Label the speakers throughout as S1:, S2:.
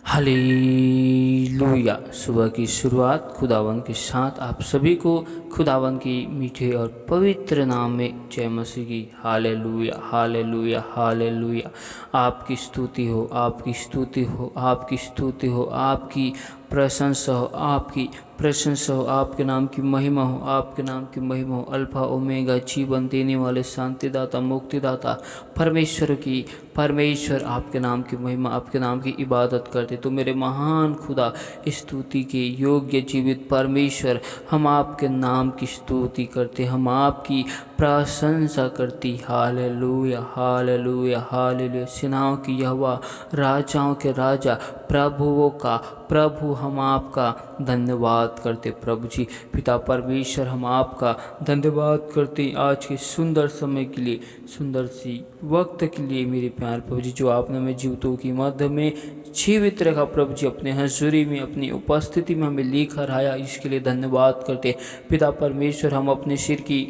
S1: Hallelujah. सुबह की शुरुआत खुदावन के साथ आप सभी को खुदावन की मीठे और पवित्र नाम में जय मसीह की। Hallelujah hallelujah hallelujah. आपकी स्तुति हो, आपकी स्तुति हो, आपकी स्तुति हो, आपकी प्रशंसा हो, आपकी प्रशंसा हो, आपके नाम की महिमा हो, आपके नाम की महिमा हो। अल्फा ओमेगा, जीवन देने वाले, शांतिदाता, मुक्तिदाता परमेश्वर आपके नाम की महिमा, आपके नाम की इबादत करते। तो मेरे महान खुदा, स्तुति के योग्य जीवित परमेश्वर, हम आपके नाम की स्तुति करते, हम आपकी प्रशंसा करती। Hallelujah hallelujah hallelujah. सेनाओं की यहोवा, राजाओं के राजा, प्रभुओं का प्रभु, हम आपका धन्यवाद करते प्रभु जी। पिता परमेश्वर, हम आपका धन्यवाद करते आज के सुंदर समय के लिए, सुंदर सी वक्त के लिए मेरे प्यार प्रभु जी, जो आपने हमें जीवितों की मध्य में जीवित रखा प्रभु जी, अपने हजूरी में, अपनी उपस्थिति में हमें लेकर आया, इसके लिए धन्यवाद करते पिता परमेश्वर। हम अपने सिर की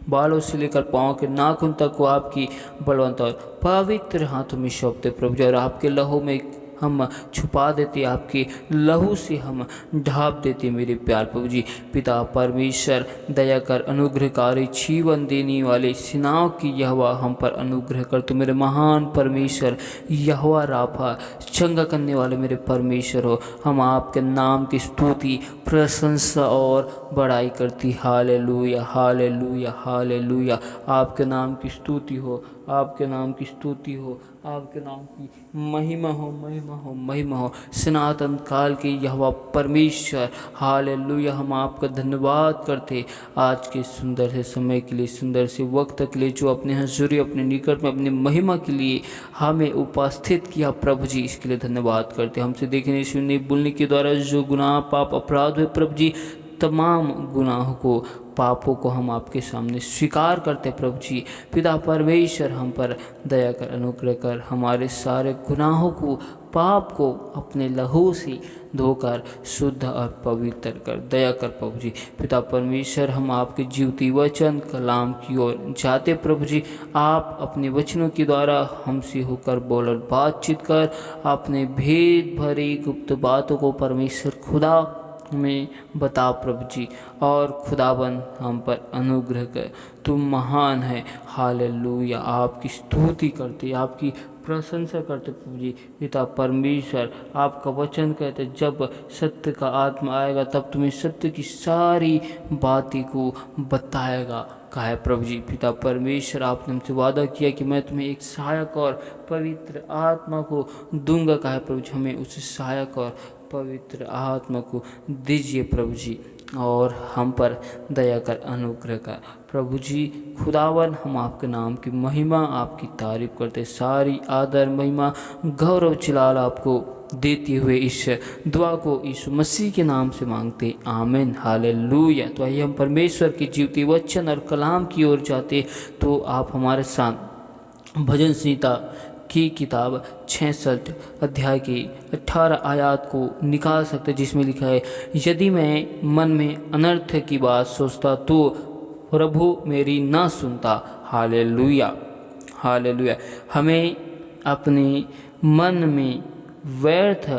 S1: बालों से लेकर पाँव के नाखून तक को आपकी बलवंत और पवित्र हाथों में सौंपते प्रभु जी, और आपके लहू में हम छुपा देते, आपके लहू से हम ढाप देते मेरे प्यार प्रभु जी। पिता परमेश्वर, दया कर, अनुग्रहकारी, जीवन देने वाले, सेनाओं की यहोवा, हम पर अनुग्रह कर। तो मेरे महान परमेश्वर यहोवा राफा, चंगा करने वाले मेरे परमेश्वर हो, हम आपके नाम की स्तुति, प्रशंसा और बड़ाई करती। Hallelujah hallelujah hallelujah. आपके नाम की स्तुति हो, आपके नाम की स्तुति हो, आपके नाम की महिमा हो, महिमा हो, महिमा हो। सनातन काल के यहोवा परमेश्वर, हालेलुया। हम आपका धन्यवाद करते आज के सुंदर से समय के लिए, सुंदर से वक्त के लिए, जो अपने हजूरी, अपने निकट में, अपनी महिमा के लिए हमें उपस्थित किया प्रभु जी, इसके लिए धन्यवाद करते। हमसे देखने, सुनने, बोलने के द्वारा जो गुनाह, पाप, अपराध हुए प्रभु जी, तमाम गुनाहों को, पापों को हम आपके सामने स्वीकार करते प्रभु जी। पिता परमेश्वर, हम पर दया कर, अनुग्रह कर, हमारे सारे गुनाहों को, पाप को अपने लहू से धोकर शुद्ध और पवित्र कर, दया कर प्रभु जी। पिता परमेश्वर, हम आपके जीवती वचन कलाम की ओर जाते प्रभु जी। आप अपने वचनों के द्वारा हमसे होकर बोल और बातचीत कर, अपने भेद भरी गुप्त बातों को परमेश्वर खुदा में बता प्रभु जी, और खुदावन हम पर अनुग्रह कर। तुम महान है। हालेलुया। आपकी स्तुति करते, आपकी प्रशंसा करते प्रभु जी। पिता परमेश्वर, आपका वचन कहते, जब सत्य का आत्मा आएगा तब तुम्हें सत्य की सारी बातें को बताएगा, कहा है प्रभु जी। पिता परमेश्वर, आपने हमसे वादा किया कि मैं तुम्हें एक सहायक और पवित्र आत्मा को दूंगा, कहा है प्रभु जी। हमें उस सहायक और पवित्र आत्मा को दीजिए प्रभु जी, और हम पर दया कर, अनुग्रह कर प्रभु जी। खुदावन, हम आपके नाम की महिमा, आपकी तारीफ करते, सारी आदर, महिमा, गौरव, जलाल आपको देते हुए इस दुआ को यीशु मसीह के नाम से मांगते, आमीन। हालेलुया। तो आइए हम परमेश्वर के जीवती वचन और कलाम की ओर जाते। तो आप हमारे साथ भजन संहिता की किताब 66 अध्याय की 18 आयत को निकाल सकते, जिसमें लिखा है, यदि मैं मन में अनर्थ की बात सोचता तो प्रभु मेरी ना सुनता। Hallelujah hallelujah. हमें अपने मन में व्यर्थ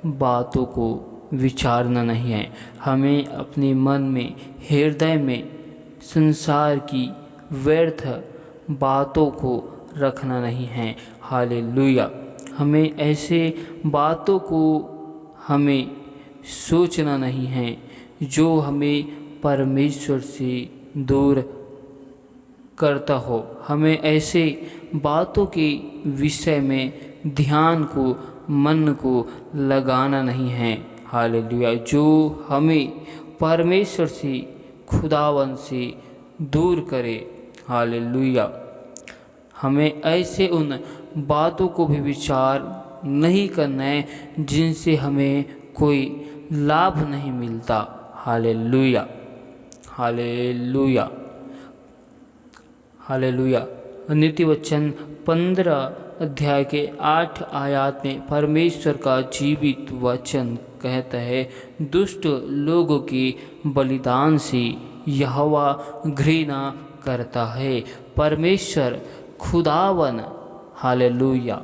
S1: बातों को विचारना नहीं है। हमें अपने मन में, हृदय में संसार की व्यर्थ बातों को रखना नहीं है। हालेलुया। हमें ऐसे बातों को हमें सोचना नहीं है जो हमें परमेश्वर से दूर करता हो। हमें ऐसे बातों के विषय में ध्यान को, मन को लगाना नहीं है। हालेलुया। जो हमें परमेश्वर से, खुदावन से दूर करे। हालेलुया। हमें ऐसे उन बातों को भी विचार नहीं करना है जिनसे हमें कोई लाभ नहीं मिलता। Hallelujah hallelujah hallelujah. नीति वचन 15 अध्याय के 8 आयत में परमेश्वर का जीवित वचन कहता है, दुष्ट लोगों के बलिदान से यहोवा घृणा करता है। परमेश्वर खुदावन, हालेलुया,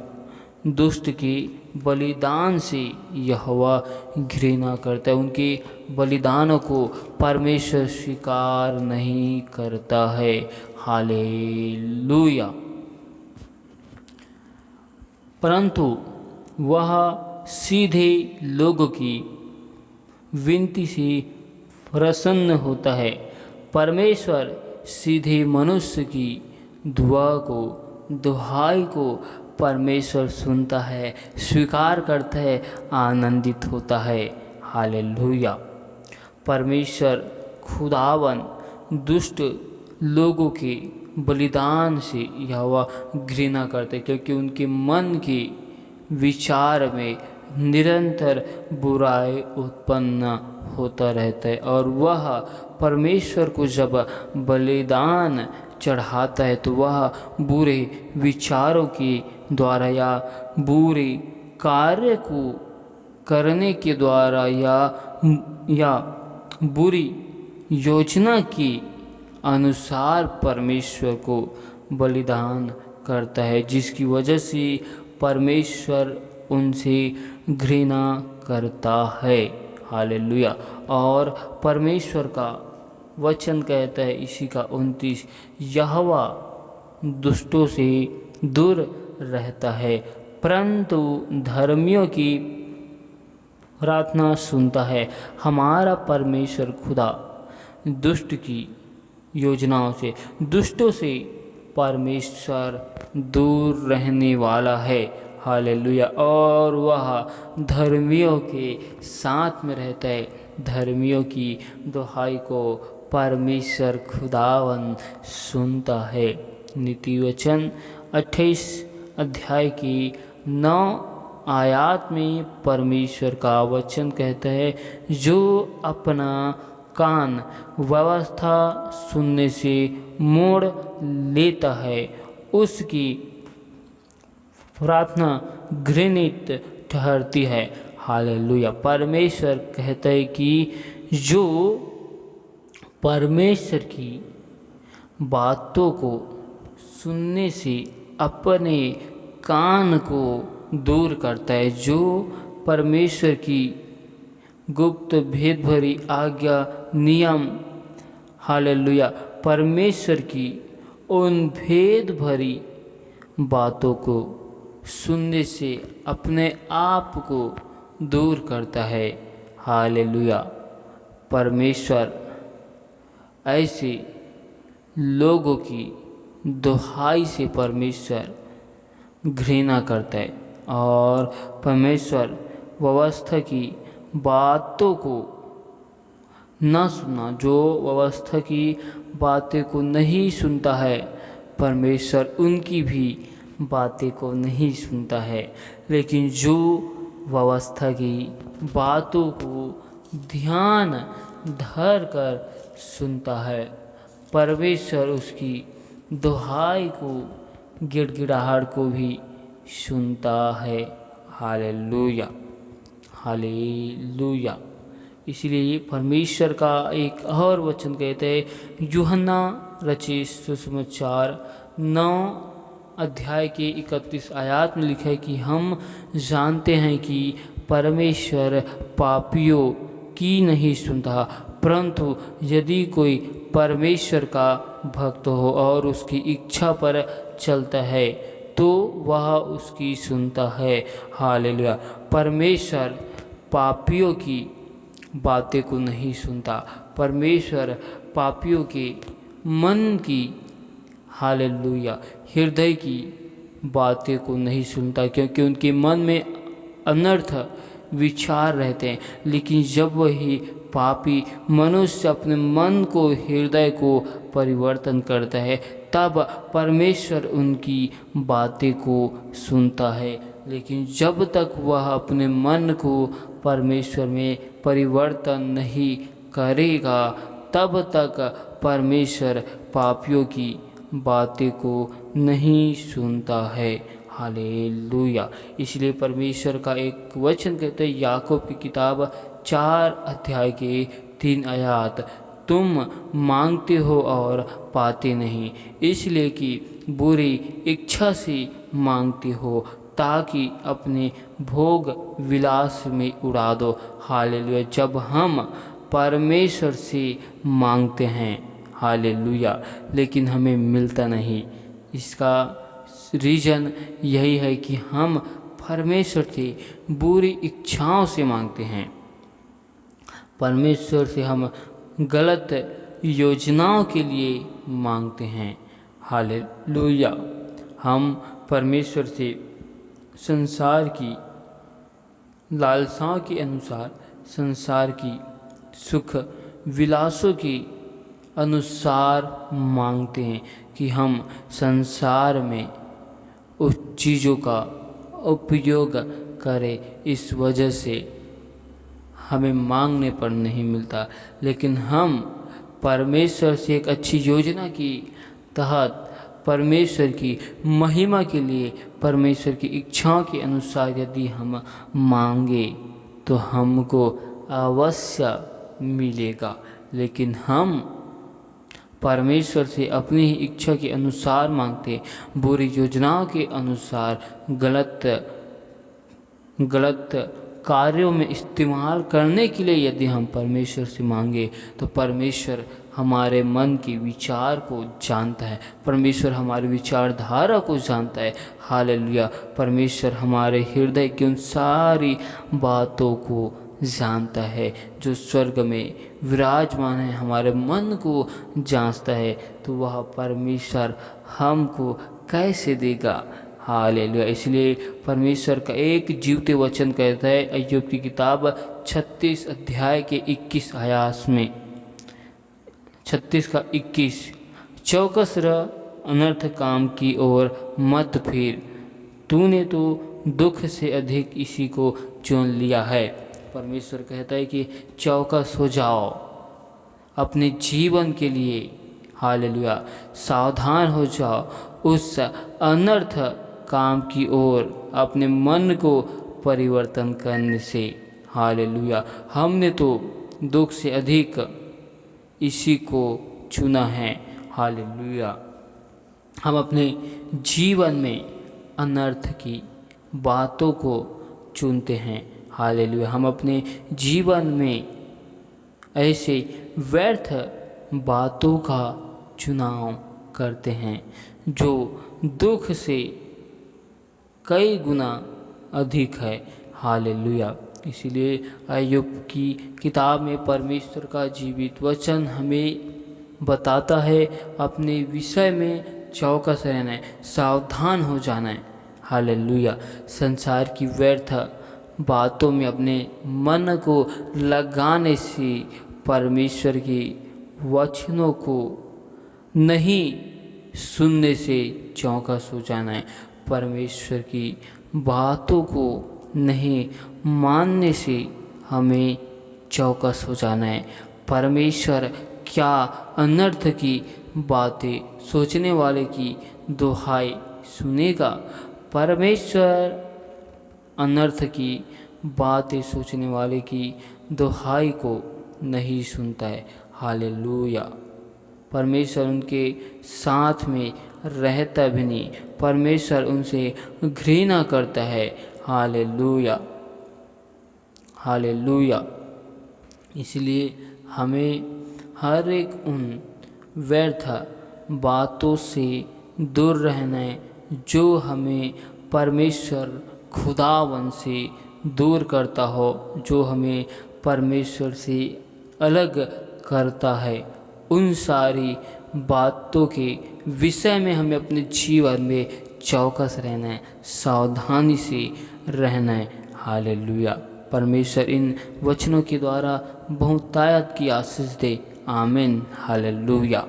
S1: दुष्ट के बलिदान से यहोवा घृणा करता है। उनके बलिदानों को परमेश्वर स्वीकार नहीं करता है। हालेलुया। परंतु वह सीधे लोगों की विनती से प्रसन्न होता है। परमेश्वर सीधे मनुष्य की दुहाई को परमेश्वर सुनता है, स्वीकार करता है, आनंदित होता है। हालेलुया। परमेश्वर खुदावन दुष्ट लोगों के बलिदान से यहोवा घृणा करते, क्योंकि उनके मन के विचार में निरंतर बुराई उत्पन्न होता रहता है, और वह परमेश्वर को जब बलिदान चढ़ाता है तो वह बुरे विचारों के द्वारा या बुरे कार्य को करने के द्वारा या बुरी योजना के अनुसार परमेश्वर को बलिदान करता है, जिसकी वजह से परमेश्वर उनसे घृणा करता है। हालेलुया। और परमेश्वर का वचन कहता है इसी का 29, यहोवा दुष्टों से दूर रहता है परंतु धर्मियों की प्रार्थना सुनता है। हमारा परमेश्वर खुदा दुष्ट की योजनाओं से, दुष्टों से परमेश्वर दूर रहने वाला है। हालेलुया। और वह धर्मियों के साथ में रहता है। धर्मियों की दुहाई को परमेश्वर खुदावन सुनता है। नीति वचन 28 अध्याय की 9 आयत में परमेश्वर का वचन कहता है, जो अपना कान व्यवस्था सुनने से मोड़ लेता है उसकी प्रार्थना घृणित ठहरती है। हालेलुया। परमेश्वर कहता है कि जो परमेश्वर की बातों को सुनने से अपने कान को दूर करता है, जो परमेश्वर की गुप्त भेद भरी आज्ञा नियम, हालेलुया, परमेश्वर की उन भेद भरी बातों को सुनने से अपने आप को दूर करता है। हालेलुया। परमेश्वर ऐसे लोगों की दुहाई से परमेश्वर घृणा करता है, और परमेश्वर व्यवस्था की बातों को न सुनना, जो व्यवस्था की बातें को नहीं सुनता है, परमेश्वर उनकी भी बातें को नहीं सुनता है। लेकिन जो व्यवस्था की बातों को ध्यान धर कर सुनता है, परमेश्वर उसकी दुहाई को, गिड़गिड़ाहट को भी सुनता है। हालेलुया। हालेलुया। इसलिए परमेश्वर का एक और वचन कहते हैं, यूहन्ना रचित सुसमाचार 9 अध्याय के 31 आयत में लिखा है कि हम जानते हैं कि परमेश्वर पापियों की नहीं सुनता, परंतु यदि कोई परमेश्वर का भक्त हो और उसकी इच्छा पर चलता है तो वह उसकी सुनता है। हालेलुया। परमेश्वर पापियों की बातें को नहीं सुनता। परमेश्वर पापियों के मन की, हालेलुया, हृदय की बातें को नहीं सुनता, क्योंकि उनके मन में अनर्थ विचार रहते हैं। लेकिन जब वही पापी मनुष्य अपने मन को, हृदय को परिवर्तन करता है, तब परमेश्वर उनकी बातें को सुनता है। लेकिन जब तक वह अपने मन को परमेश्वर में परिवर्तन नहीं करेगा, तब तक परमेश्वर पापियों की बातें को नहीं सुनता है। हालेलुया। इसलिए परमेश्वर का एक वचन कहते हैं, याकूब की किताब 4 अध्याय के 3 आयत, तुम मांगते हो और पाते नहीं, इसलिए कि बुरी इच्छा से मांगते हो ताकि अपने भोग विलास में उड़ा दो। हालेलुया। जब हम परमेश्वर से मांगते हैं, हालेलुया, लेकिन हमें मिलता नहीं, इसका रीज़न यही है कि हम परमेश्वर से बुरी इच्छाओं से मांगते हैं। परमेश्वर से हम गलत योजनाओं के लिए मांगते हैं। हालेलुया। हम परमेश्वर से संसार की लालसाओं के अनुसार, संसार की सुख विलासों के अनुसार मांगते हैं कि हम संसार में उस चीज़ों का उपयोग करें। इस वजह से हमें मांगने पर नहीं मिलता, लेकिन हम परमेश्वर से एक अच्छी योजना की तहत परमेश्वर की महिमा के लिए, परमेश्वर की इच्छाओं के अनुसार यदि हम मांगे तो हमको अवश्य मिलेगा। लेकिन हम परमेश्वर से अपनी ही इच्छा के अनुसार मांगते, बुरी योजनाओं के अनुसार, गलत कार्यों में इस्तेमाल करने के लिए यदि हम परमेश्वर से मांगे तो परमेश्वर हमारे मन के विचार को जानता है, परमेश्वर हमारी विचारधारा को जानता है। हालेलुया। परमेश्वर हमारे हृदय की उन सारी बातों को जानता है जो स्वर्ग में विराजमान है, हमारे मन को जांचता है, तो वह परमेश्वर हमको कैसे देगा। हालेलुया। इसलिए परमेश्वर का एक जीवते वचन कहता है अय्यूब की किताब 36 अध्याय के 21 आयास में, 36 का 21, चौकस रह, अनर्थ काम की ओर मत फिर, तूने तो दुख से अधिक इसी को चुन लिया है। परमेश्वर कहता है कि चौकस हो जाओ अपने जीवन के लिए। हालेलुया। सावधान हो जाओ उस अनर्थ काम की ओर अपने मन को परिवर्तन करने से। हालेलुया। हमने तो दुख से अधिक इसी को चुना है। हालेलुया। हम अपने जीवन में अनर्थ की बातों को चुनते हैं। हालेलुया। हम अपने जीवन में ऐसे व्यर्थ बातों का चुनाव करते हैं जो दुख से कई गुना अधिक है। हालेलुया। इसलिए अय्यूब की किताब में परमेश्वर का जीवित वचन हमें बताता है अपने विषय में चौकस रहना है, सावधान हो जाना है। हालेलुया। संसार की व्यर्थ बातों में अपने मन को लगाने से परमेश्वर के वचनों को नहीं सुनने से चौकस हो जाना है। परमेश्वर की बातों को नहीं मानने से हमें चौकस हो जाना है। परमेश्वर क्या अनर्थ की बातें सोचने वाले की दुहाई सुनेगा। परमेश्वर अनर्थ की बातें सोचने वाले की दुहाई को नहीं सुनता है। हालेलुया। परमेश्वर उनके साथ में रहता भी नहीं, परमेश्वर उनसे घृणा करता है। हालेलुया। हालेलुया। इसलिए हमें हर एक उन व्यर्थ बातों से दूर रहना है जो हमें परमेश्वर खुदावन से दूर करता हो, जो हमें परमेश्वर से अलग करता है। उन सारी बातों के विषय में हमें अपने जीवन में चौकस रहना है, सावधानी से रहना है। हालेलुया। परमेश्वर इन वचनों के द्वारा बहुतायत की आशीष दे। आमीन। हालेलुया।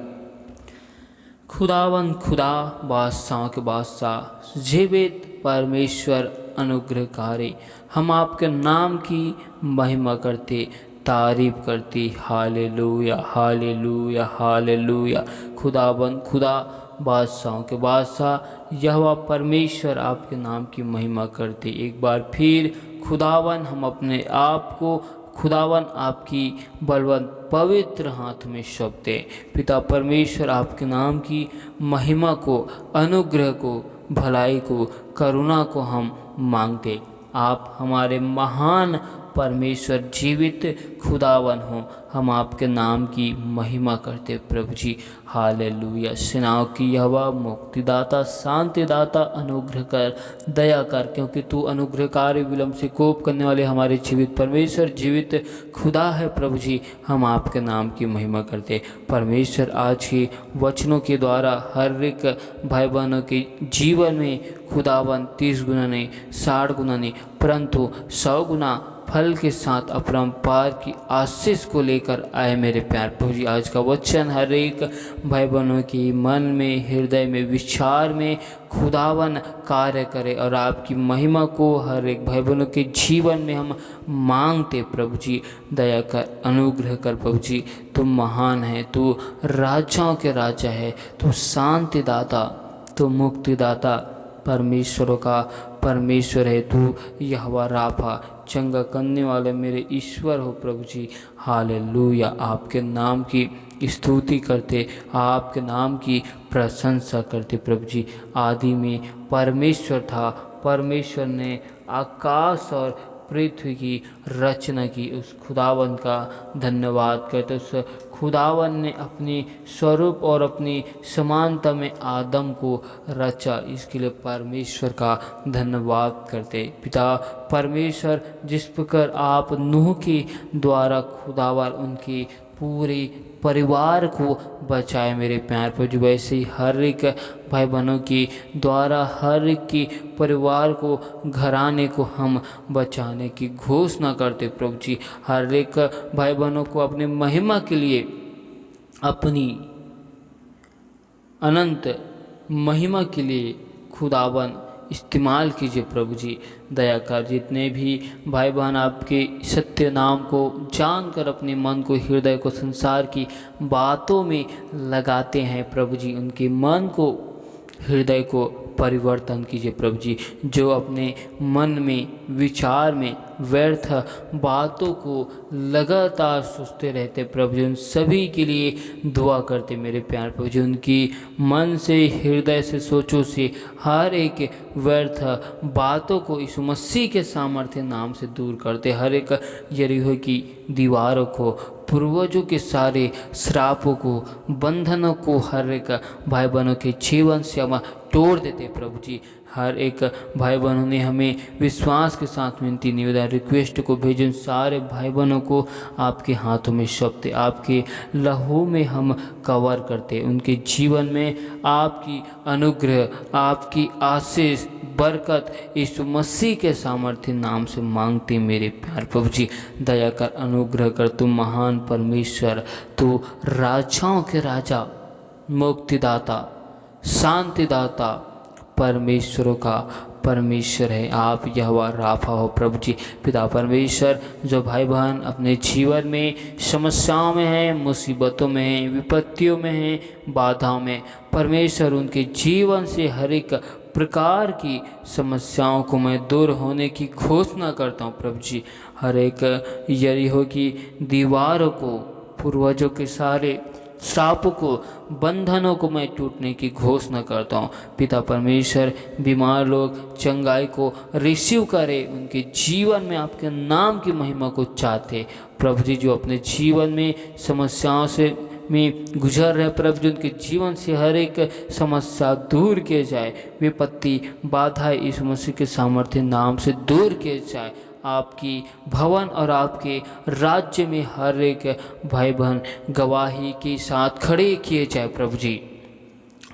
S1: खुदावन खुदा, बादशाह के बादशाह, जीवित परमेश्वर अनुग्रहकारी, हम आपके नाम की महिमा करते, तारीफ करती। हालेलुया। हालेलुया। हालेलुया। खुदावन खुदा, बादशाहों के बादशाह, यहोवा परमेश्वर आपके नाम की महिमा करते। एक बार फिर खुदावन हम अपने आप को खुदावन आपकी बलवंत पवित्र हाथ में सौंपते। पिता परमेश्वर आपके नाम की महिमा को, अनुग्रह को भलाई को, करुणा को हम मांगते। आप हमारे महान परमेश्वर जीवित खुदावन हो, हम आपके नाम की महिमा करते प्रभु जी। हालेलुया। सेनाओं की यहोवा, मुक्तिदाता, शांतिदाता, अनुग्रह कर, दया कर, क्योंकि तू अनुग्रहकारी, विलंब से कोप करने वाले हमारे जीवित परमेश्वर जीवित खुदा है प्रभु जी। हम आपके नाम की महिमा करते परमेश्वर। आज के वचनों के द्वारा हर एक भाई बहनों के जीवन में खुदावन 30 गुना नहीं, 60 गुना नहीं, परंतु 100 गुना फल के साथ अपरंपार की आशीष को लेकर आए मेरे प्यार प्रभु जी। आज का वचन हर एक भाई बहनों की मन में, हृदय में, विचार में खुदावन कार्य करे और आपकी महिमा को हर एक भाई बहनों के जीवन में हम मांगते प्रभु जी। दया कर, अनुग्रह कर प्रभु जी। तुम महान है, तू राजाओं के राजा है, तू शांतिदाता, तू मुक्तिदाता, परमेश्वरों का परमेश्वर है, तू यहोवा राफा, चंगा करने वाले मेरे ईश्वर हो प्रभु जी। हालेलुया। आपके नाम की स्तुति करते, आपके नाम की प्रशंसा करते प्रभु जी। आदि में परमेश्वर था, परमेश्वर ने आकाश और पृथ्वी की रचना की। उस खुदावन का धन्यवाद करते। उस खुदावन ने अपनी स्वरूप और अपनी समानता में आदम को रचा, इसके लिए परमेश्वर का धन्यवाद करते। पिता परमेश्वर, जिस प्रकार आप नूह के द्वारा खुदावन उनकी पूरे परिवार को बचाए मेरे प्यार पर, जो वैसे ही हर एक भाई बहनों के द्वारा हर एक के परिवार को, घराने को हम बचाने की घोषणा करते प्रभु जी। हर एक भाई बहनों को अपने महिमा के लिए, अपनी अनंत महिमा के लिए खुदावन इस्तेमाल कीजिए प्रभु जी। दया कर, जितने भी भाई बहन आपके सत्य नाम को जानकर अपने मन को, हृदय को संसार की बातों में लगाते हैं प्रभु जी, उनके मन को, हृदय को परिवर्तन कीजिए प्रभु जी। जो अपने मन में, विचार में व्यर्थ बातों को लगातार सोचते रहते प्रभु जी, उन सभी के लिए दुआ करते मेरे प्यार प्रभु जी। उनकी मन से, हृदय से, सोचों से हर एक व्यर्थ बातों को यीशु मसीह के सामर्थ्य नाम से दूर करते। हर एक यरीहो की दीवारों को, पूर्वजों के सारे श्रापों को, बंधनों को हर एक भाई बहनों के जीवन से हम तोड़ देते प्रभु जी। हर एक भाई बहनों ने हमें विश्वास के साथ विनती, निवेदन, रिक्वेस्ट को भेजे। उन सारे भाई बहनों को आपके हाथों में सौंपते, आपके लहू में हम कवर करते। उनके जीवन में आपकी अनुग्रह, आपकी आशीष, बरकत यीशु मसीह के सामर्थ्य नाम से मांगते मेरे प्यार प्रभु जी। दया कर, अनुग्रह कर, तुम महान परमेश्वर, तू राजाओं के राजा, मुक्तिदाता, शांतिदाता, परमेश्वरों का परमेश्वर है। आप यहोवा राफा हो प्रभु जी। पिता परमेश्वर, जो भाई बहन अपने जीवन में समस्याओं में हैं, मुसीबतों में हैं, विपत्तियों में हैं, बाधाओं में, परमेश्वर उनके जीवन से हर एक प्रकार की समस्याओं को मैं दूर होने की घोषणा करता हूँ प्रभु जी। हर एक यरीहो की दीवारों को, पूर्वजों के सारे श्रापों को, बंधनों को मैं टूटने की घोषणा करता हूँ। पिता परमेश्वर, बीमार लोग चंगाई को रिसीव करे, उनके जीवन में आपके नाम की महिमा को चाहते प्रभु जी। जो अपने जीवन में समस्याओं से में गुजर रहे प्रभु जी, उनके जीवन से हर एक समस्या दूर किए जाए, विपत्ति, बाधा यीशु मसीह के सामर्थ्य नाम से दूर किए जाए। आपकी भवन और आपके राज्य में हर एक भाई बहन गवाही के साथ खड़े किए जाए प्रभु जी।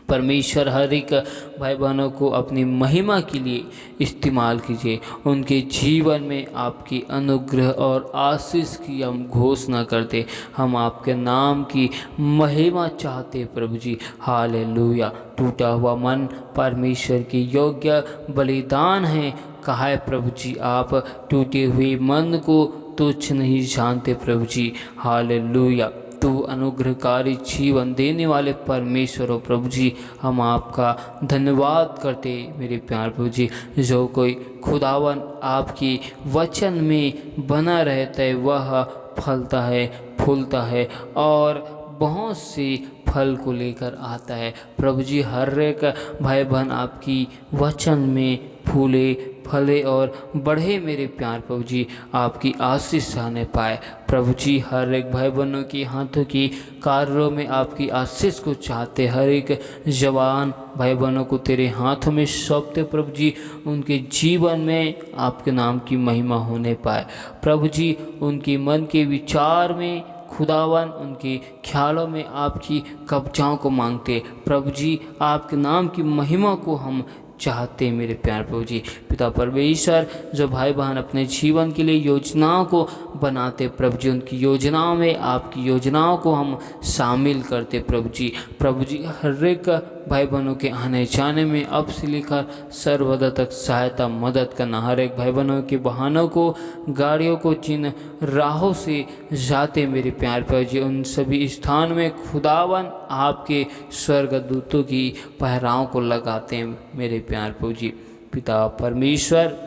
S1: परमेश्वर हर एक भाई बहनों को अपनी महिमा के लिए इस्तेमाल कीजिए। उनके जीवन में आपकी अनुग्रह और आशीष की हम घोषणा करते। हम आपके नाम की महिमा चाहते प्रभु जी। हालेलुया। टूटा हुआ मन परमेश्वर की योग्य बलिदान है। कहा है प्रभु जी, आप टूटे हुए मन को तुच्छ नहीं जानते प्रभु जी। हालेलुया। तू अनुग्रहकारी, जीवन देने वाले परमेश्वर हो प्रभु जी। हम आपका धन्यवाद करते मेरे प्यार प्रभु जी। जो कोई खुदावन आपकी वचन में बना रहता है, वह फलता है, फूलता है और बहुत सी फल को लेकर आता है। प्रभु जी हर एक भाई बहन आपकी वचन में फूले फले और बढ़े मेरे प्यार प्रभु जी, आपकी आशीष सहने पाए। प्रभु जी हर एक भाई बहनों की हाथों की कार्यों में आपकी आशीष को चाहते, हर एक जवान भाई बहनों को तेरे हाथों में सौंपते प्रभु जी, उनके जीवन में आपके नाम की महिमा होने पाए। प्रभु जी उनके मन के विचार में खुदावन, उनके ख्यालों में आपकी कब्जाओं को मांगते। प्रभु जी आपके नाम की महिमा को हम चाहते मेरे प्यार प्रभु जी। पिता परमेश्वर जो भाई बहन अपने जीवन के लिए योजनाओं को बनाते प्रभु जी, उनकी योजनाओं में आपकी योजनाओं को हम शामिल करते प्रभु जी। प्रभु जी हर एक भाई बहनों के आने जाने में अब से लेकर सर्वदा तक सहायता मदद करना। हर एक भाई बहनों के वाहनों को, गाड़ियों को जिन राहों से जाते मेरे प्यार प्रभु जी, उन सभी स्थान में खुदावन आपके स्वर्गदूतों की पहराओं को लगाते हैं मेरे प्यार प्रभु जी। पिता परमेश्वर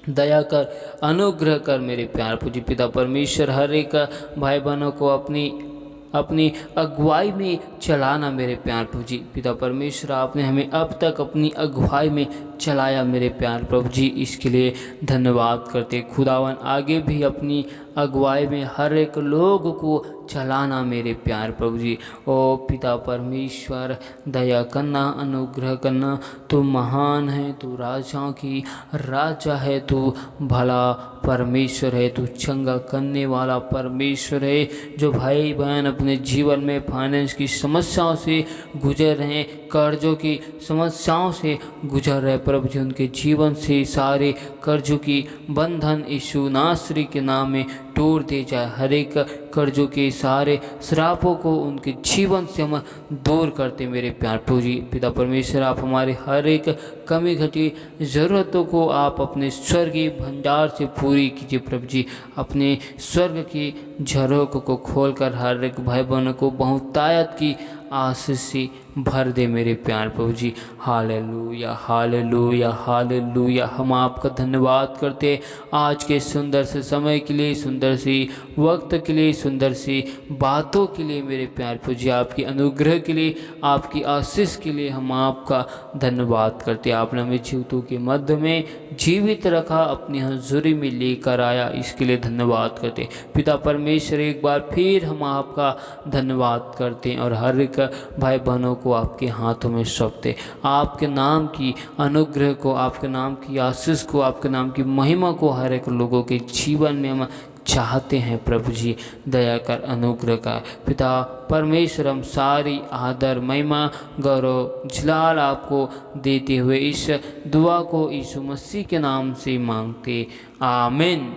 S1: दया कर, अनुग्रह कर मेरे प्यार प्रभु जी। पिता परमेश्वर हर एक भाई बहनों को अपनी अगुवाई में चलाना मेरे प्यार प्रभु जी। पिता परमेश्वर आपने हमें अब तक अपनी अगुवाई में चलाया मेरे प्यार प्रभु जी, इसके लिए धन्यवाद करते। खुदावन आगे भी अपनी अगुवाई में हर एक लोग को चलाना मेरे प्यार प्रभु जी। ओ पिता परमेश्वर दया करना, अनुग्रह करना। तू महान है, तू राजाओं की राजा है, तू भला परमेश्वर है, तू चंगा करने वाला परमेश्वर है। जो भाई बहन अपने जीवन में फाइनेंस की समस्याओं से गुजर रहे हैं, कर्जों की समस्याओं से गुजर रहे प्रभु जी, उनके जीवन से सारे कर्जों की बंधन यीशु नासरी के नाम में तोड़ दे जाए। हर एक कर्जों के सारे श्रापों को उनके जीवन से हम दूर करते मेरे प्यार प्रभु जी। पिता परमेश्वर आप हमारे हर एक कमी घटी ज़रूरतों को आप अपने स्वर्गीय भंडार से पूरी कीजिए प्रभु जी। अपने स्वर्ग की झरोखों को खोलकर हर एक भाई बहनों को बहुतायत की आशीष से भर दे मेरे प्यार प्रभु जी। Hallelujah hallelujah hallelujah. हम आपका धन्यवाद करते आज के सुंदर से समय के लिए, सुंदर सी वक्त के लिए, सुंदर सी बातों के लिए मेरे प्यार प्रभु जी। आपकी अनुग्रह के लिए, आपकी आशीष के लिए हम आपका धन्यवाद करते। आपने हमें जीवतों के मध्य में जीवित रखा, अपनी हजूरी में लेकर आया, इसके लिए धन्यवाद करते। पिता परमेश्वर एक बार फिर हम आपका धन्यवाद करते हैं और हर एक भाई बहनों को आपके हाथों में सौंपते। आपके नाम की अनुग्रह को, आपके नाम की आशीष को, आपके नाम की महिमा को हर एक लोगों के जीवन में हम चाहते हैं प्रभु जी। दया कर, अनुग्रह का पिता परमेश्वर हम सारी आदर महिमा गौरव जलाल आपको देते हुए इस दुआ को यीशु मसीह के नाम से मांगते, आमीन।